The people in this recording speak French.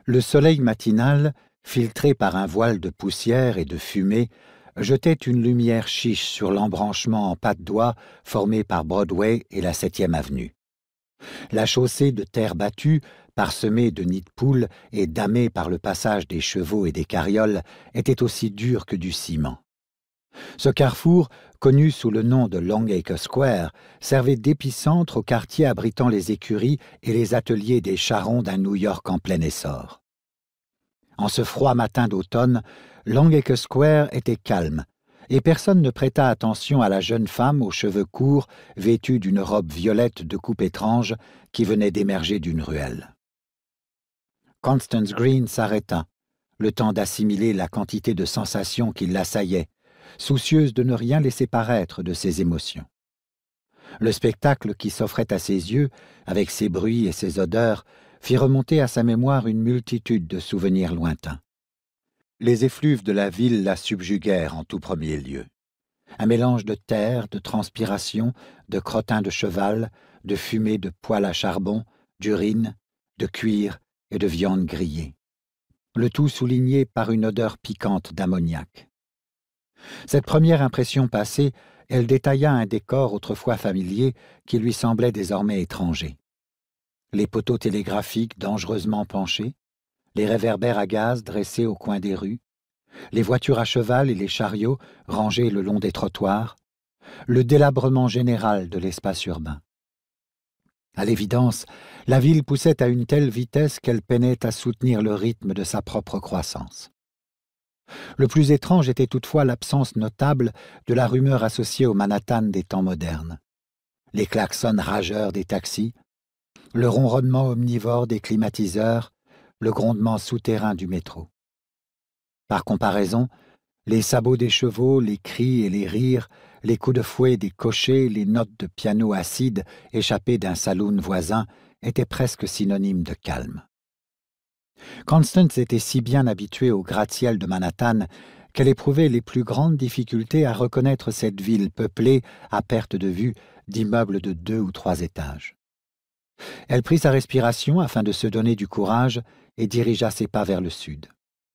Le soleil matinal, filtré par un voile de poussière et de fumée, jetait une lumière chiche sur l'embranchement en pas de doigts formé par Broadway et la 7e avenue. La chaussée de terre battue, parsemée de nids de poules et damée par le passage des chevaux et des carrioles, était aussi dure que du ciment. Ce carrefour, connu sous le nom de Longacre Square, servait d'épicentre au quartier abritant les écuries et les ateliers des charrons d'un New York en plein essor. En ce froid matin d'automne, Longacre Square était calme, et personne ne prêta attention à la jeune femme aux cheveux courts, vêtue d'une robe violette de coupe étrange, qui venait d'émerger d'une ruelle. Constance Green s'arrêta, le temps d'assimiler la quantité de sensations qui l'assaillaient, soucieuse de ne rien laisser paraître de ses émotions. Le spectacle qui s'offrait à ses yeux, avec ses bruits et ses odeurs, fit remonter à sa mémoire une multitude de souvenirs lointains. Les effluves de la ville la subjuguèrent en tout premier lieu. Un mélange de terre, de transpiration, de crottin de cheval, de fumée de poêle à charbon, d'urine, de cuir et de viande grillée. Le tout souligné par une odeur piquante d'ammoniac. Cette première impression passée, elle détailla un décor autrefois familier qui lui semblait désormais étranger. Les poteaux télégraphiques dangereusement penchés, les réverbères à gaz dressés au coin des rues, les voitures à cheval et les chariots rangés le long des trottoirs, le délabrement général de l'espace urbain. À l'évidence, la ville poussait à une telle vitesse qu'elle peinait à soutenir le rythme de sa propre croissance. Le plus étrange était toutefois l'absence notable de la rumeur associée au Manhattan des temps modernes. Les klaxons rageurs des taxis, le ronronnement omnivore des climatiseurs, le grondement souterrain du métro. Par comparaison, les sabots des chevaux, les cris et les rires, les coups de fouet des cochers, les notes de piano acide échappées d'un saloon voisin étaient presque synonymes de calme. Constance était si bien habituée au gratte-ciel de Manhattan qu'elle éprouvait les plus grandes difficultés à reconnaître cette ville peuplée, à perte de vue, d'immeubles de 2 ou 3 étages. Elle prit sa respiration afin de se donner du courage et dirigea ses pas vers le sud.